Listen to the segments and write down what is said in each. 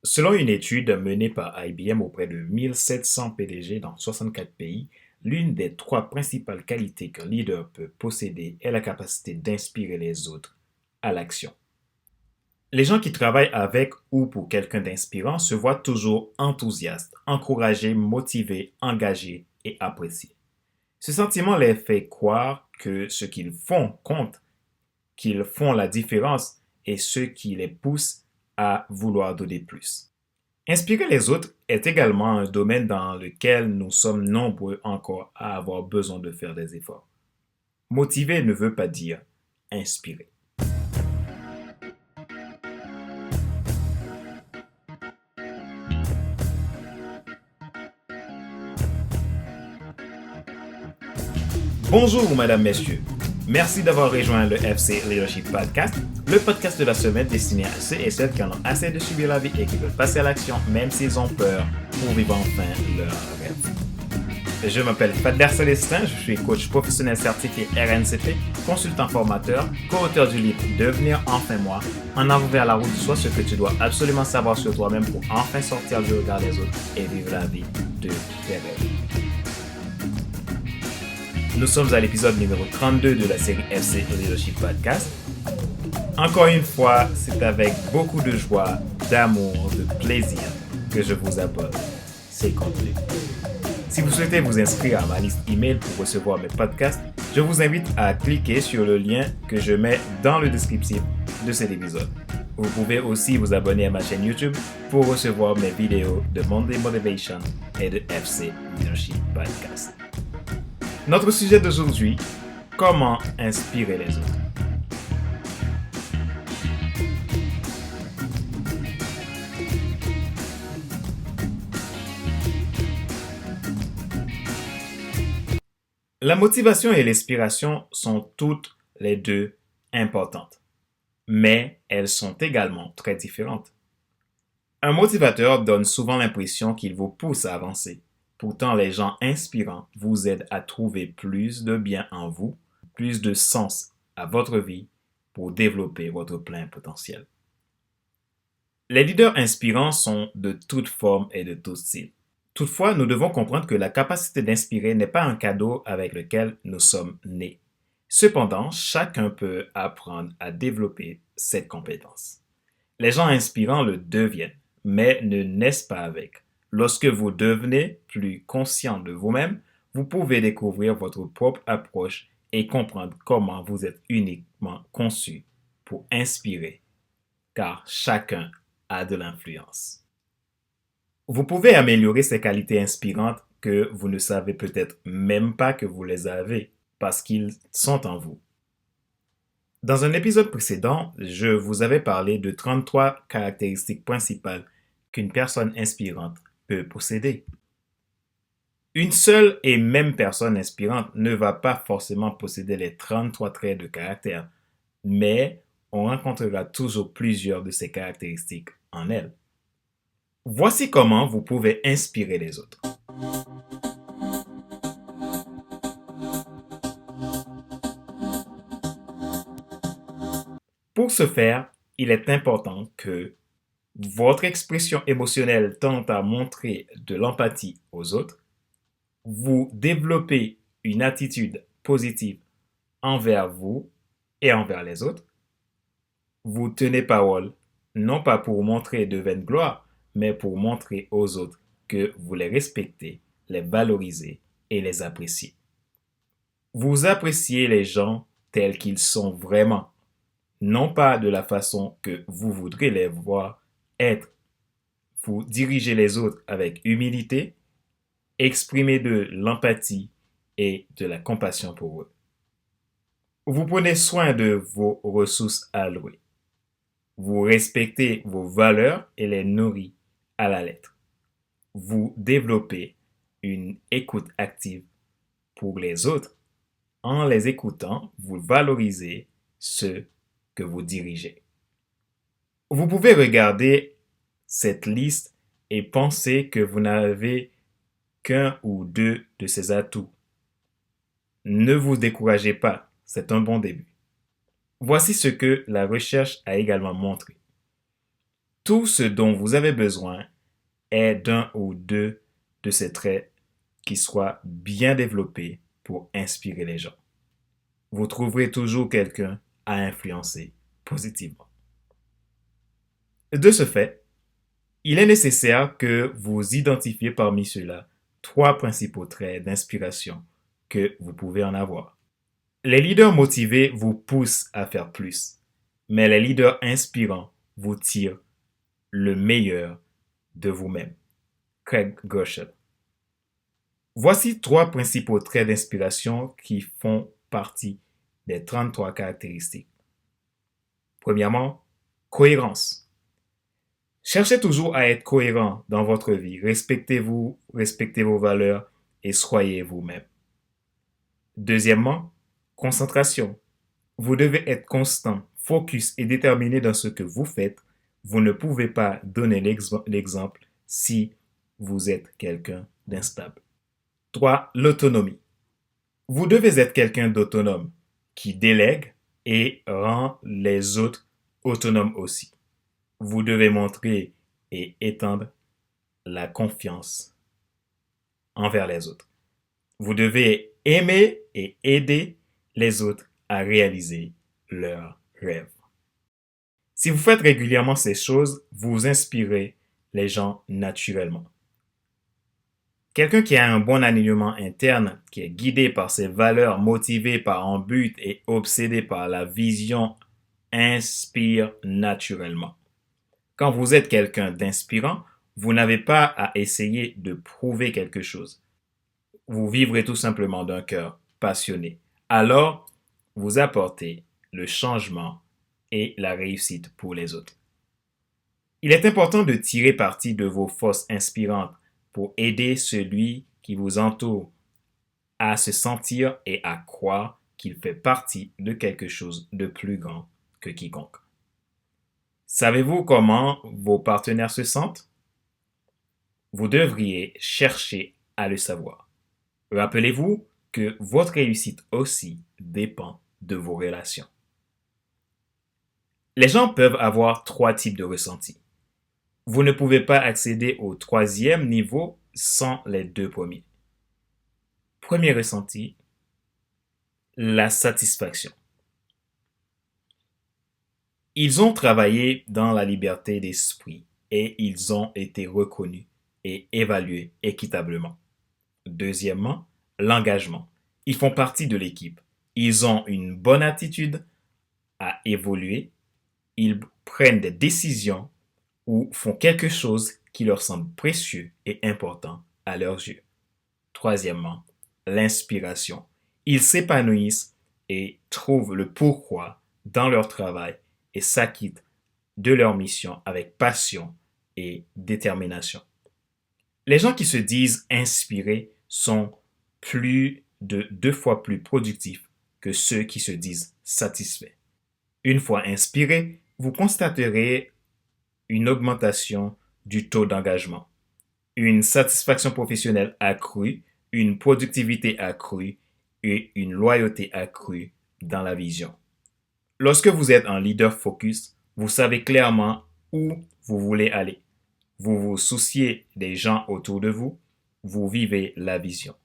Selon une étude menée par IBM auprès de 1700 PDG dans 64 pays, l'une des trois principales qualités qu'un leader peut posséder est la capacité d'inspirer les autres à l'action. Les gens qui travaillent avec ou pour quelqu'un d'inspirant se voient toujours enthousiastes, encouragés, motivés, engagés et appréciés. Ce sentiment les fait croire que ce qu'ils font compte, qu'ils font la différence et ce qui les pousse à vouloir donner plus. Inspirer les autres est également un domaine dans lequel nous sommes nombreux encore à avoir besoin de faire des efforts. Motiver ne veut pas dire inspirer. Bonjour, mesdames, messieurs. Merci d'avoir rejoint le FC Leadership Podcast, le podcast de la semaine destiné à ceux et celles qui en ont assez de subir la vie et qui veulent passer à l'action même s'ils ont peur pour vivre enfin leur rêve. Je m'appelle Fadler Célestin, je suis coach professionnel certifié RNCP, consultant formateur, co-auteur du livre Devenir enfin moi, en avant vers la route, soit ce que tu dois absolument savoir sur toi-même pour enfin sortir du regard des autres et vivre la vie de tes rêves. Nous sommes à l'épisode numéro 32 de la série FC Leadership Podcast. Encore une fois, c'est avec beaucoup de joie, d'amour, de plaisir que je vous aborde ces contenus. Si vous souhaitez vous inscrire à ma liste email pour recevoir mes podcasts, je vous invite à cliquer sur le lien que je mets dans le descriptif de cet épisode. Vous pouvez aussi vous abonner à ma chaîne YouTube pour recevoir mes vidéos de Monday Motivation et de FC Leadership Podcast. Notre sujet d'aujourd'hui, comment inspirer les autres. La motivation et l'inspiration sont toutes les deux importantes, mais elles sont également très différentes. Un motivateur donne souvent l'impression qu'il vous pousse à avancer. Pourtant, les gens inspirants vous aident à trouver plus de bien en vous, plus de sens à votre vie pour développer votre plein potentiel. Les leaders inspirants sont de toutes formes et de tous styles. Toutefois, nous devons comprendre que la capacité d'inspirer n'est pas un cadeau avec lequel nous sommes nés. Cependant, chacun peut apprendre à développer cette compétence. Les gens inspirants le deviennent, mais ne naissent pas avec. Lorsque vous devenez plus conscient de vous-même, vous pouvez découvrir votre propre approche et comprendre comment vous êtes uniquement conçu pour inspirer, car chacun a de l'influence. Vous pouvez améliorer ces qualités inspirantes que vous ne savez peut-être même pas que vous les avez, parce qu'ils sont en vous. Dans un épisode précédent, je vous avais parlé de 33 caractéristiques principales qu'une personne inspirante peut posséder. Une seule et même personne inspirante ne va pas forcément posséder les 33 traits de caractère, mais on rencontrera toujours plusieurs de ces caractéristiques en elle. Voici comment vous pouvez inspirer les autres. Pour ce faire, il est important que votre expression émotionnelle tente à montrer de l'empathie aux autres, vous développez une attitude positive envers vous et envers les autres, vous tenez parole, non pas pour montrer de vaine gloire, mais pour montrer aux autres que vous les respectez, les valorisez et les appréciez. Vous appréciez les gens tels qu'ils sont vraiment, non pas de la façon que vous voudrez les voir être. Vous dirigez les autres avec humilité, exprimez de l'empathie et de la compassion pour eux. Vous prenez soin de vos ressources allouées. Vous respectez vos valeurs et les nourrissez à la lettre. Vous développez une écoute active pour les autres. En les écoutant, vous valorisez ceux que vous dirigez. Vous pouvez regarder cette liste et penser que vous n'avez qu'un ou deux de ces atouts. Ne vous découragez pas, c'est un bon début. Voici ce que la recherche a également montré. Tout ce dont vous avez besoin est d'un ou deux de ces traits qui soient bien développés pour inspirer les gens. Vous trouverez toujours quelqu'un à influencer positivement. De ce fait, il est nécessaire que vous identifiez parmi ceux-là 3 principaux traits d'inspiration que vous pouvez en avoir. Les leaders motivés vous poussent à faire plus, mais les leaders inspirants vous tirent le meilleur de vous-même. Craig Groeschel. Voici 3 principaux traits d'inspiration qui font partie des 33 caractéristiques. Premièrement, cohérence. Cherchez toujours à être cohérent dans votre vie. Respectez-vous, respectez vos valeurs et soyez vous-même. Deuxièmement, concentration. Vous devez être constant, focus et déterminé dans ce que vous faites. Vous ne pouvez pas donner l'exemple si vous êtes quelqu'un d'instable. 3. L'autonomie. Vous devez être quelqu'un d'autonome qui délègue et rend les autres autonomes aussi. Vous devez montrer et étendre la confiance envers les autres. Vous devez aimer et aider les autres à réaliser leurs rêves. Si vous faites régulièrement ces choses, vous inspirez les gens naturellement. Quelqu'un qui a un bon alignement interne, qui est guidé par ses valeurs, motivé par un but et obsédé par la vision, inspire naturellement. Quand vous êtes quelqu'un d'inspirant, vous n'avez pas à essayer de prouver quelque chose. Vous vivrez tout simplement d'un cœur passionné. Alors, vous apportez le changement et la réussite pour les autres. Il est important de tirer parti de vos forces inspirantes pour aider celui qui vous entoure à se sentir et à croire qu'il fait partie de quelque chose de plus grand que quiconque. Savez-vous comment vos partenaires se sentent? Vous devriez chercher à le savoir. Rappelez-vous que votre réussite aussi dépend de vos relations. Les gens peuvent avoir 3 types de ressentis. Vous ne pouvez pas accéder au 3e niveau sans les 2 premiers. Premier ressenti, la satisfaction. Ils ont travaillé dans la liberté d'esprit et ils ont été reconnus et évalués équitablement. Deuxièmement, l'engagement. Ils font partie de l'équipe. Ils ont une bonne attitude à évoluer. Ils prennent des décisions ou font quelque chose qui leur semble précieux et important à leurs yeux. Troisièmement, l'inspiration. Ils s'épanouissent et trouvent le pourquoi dans leur travail et s'acquittent de leur mission avec passion et détermination. Les gens qui se disent inspirés sont plus de 2 fois plus productifs que ceux qui se disent satisfaits. Une fois inspiré, vous constaterez une augmentation du taux d'engagement, une satisfaction professionnelle accrue, une productivité accrue et une loyauté accrue dans la vision. Lorsque vous êtes un leader focus, vous savez clairement où vous voulez aller. Vous vous souciez des gens autour de vous, vous vivez la vision.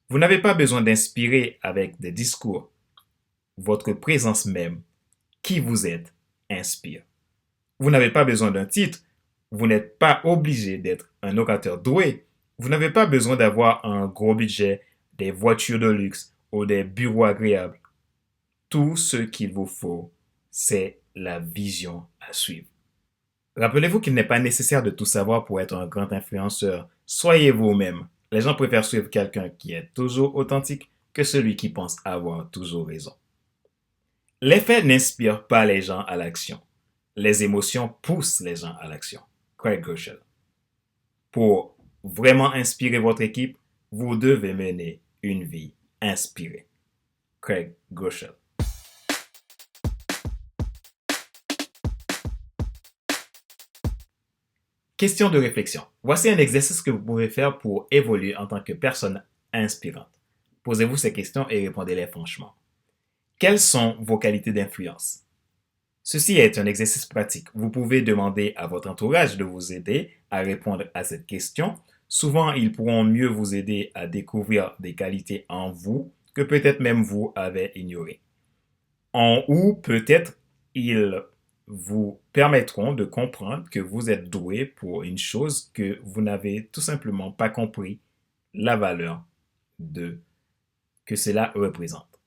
Vous n'avez pas besoin d'inspirer avec des discours. Votre présence même, qui vous êtes, inspire. Vous n'avez pas besoin d'un titre. Vous n'êtes pas obligé d'être un orateur doué. Vous n'avez pas besoin d'avoir un gros budget, des voitures de luxe ou des bureaux agréables. Tout ce qu'il vous faut, c'est la vision à suivre. Rappelez-vous qu'il n'est pas nécessaire de tout savoir pour être un grand influenceur. Soyez vous-même. Les gens préfèrent suivre quelqu'un qui est toujours authentique que celui qui pense avoir toujours raison. Les faits n'inspirent pas les gens à l'action. Les émotions poussent les gens à l'action. Craig Groeschel. Pour vraiment inspirer votre équipe, vous devez mener une vie inspirée. Craig Groeschel. Question de réflexion. Voici un exercice que vous pouvez faire pour évoluer en tant que personne inspirante. Posez-vous ces questions et répondez-les franchement. Quelles sont vos qualités d'influence? Ceci est un exercice pratique. Vous pouvez demander à votre entourage de vous aider à répondre à cette question. Souvent, ils pourront mieux vous aider à découvrir des qualités en vous que peut-être même vous avez ignorées. Ou peut-être ils vous permettront de comprendre que vous êtes doué pour une chose que vous n'avez tout simplement pas compris la valeur que cela représente.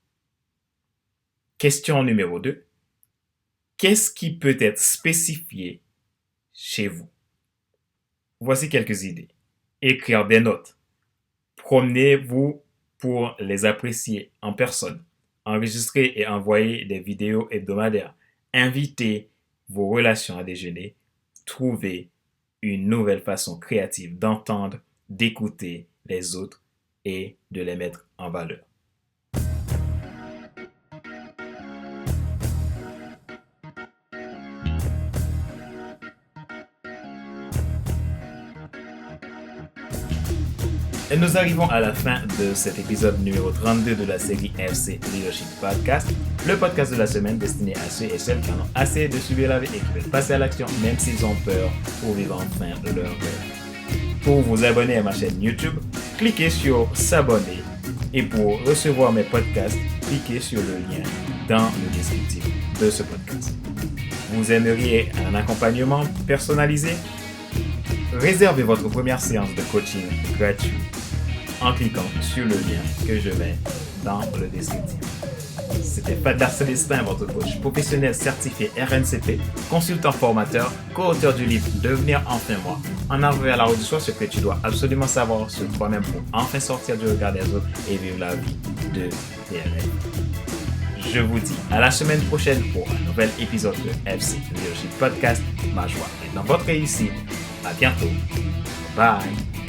Question numéro 2. Qu'est-ce qui peut être spécifié chez vous? Voici quelques idées. Écrire des notes. Promenez-vous pour les apprécier en personne. Enregistrer et envoyer des vidéos hebdomadaires. Invitez vos relations à déjeuner. Trouvez une nouvelle façon créative d'entendre, d'écouter les autres et de les mettre en valeur. Et nous arrivons à la fin de cet épisode numéro 32 de la série FC Leadership Podcast, le podcast de la semaine destiné à ceux et celles qui en ont assez de subir la vie et qui veulent passer à l'action même s'ils ont peur pour vivre enfin leur rêve. Pour vous abonner à ma chaîne YouTube, cliquez sur s'abonner et pour recevoir mes podcasts, cliquez sur le lien dans le descriptif de ce podcast. Vous aimeriez un accompagnement personnalisé? Réservez votre première séance de coaching gratuit en cliquant sur le lien que je mets dans le descriptif. C'était Fadler Célestin, votre coach professionnel certifié RNCP, consultant formateur, co-auteur du livre Devenir enfin moi, en arriver à la route du soir, ce que tu dois absolument savoir sur toi-même pour enfin sortir du regard des autres et vivre la vie de tes rêves. Je vous dis à la semaine prochaine pour un nouvel épisode de FC Leadership Podcast. Ma joie est dans votre réussite. À bientôt. Bye.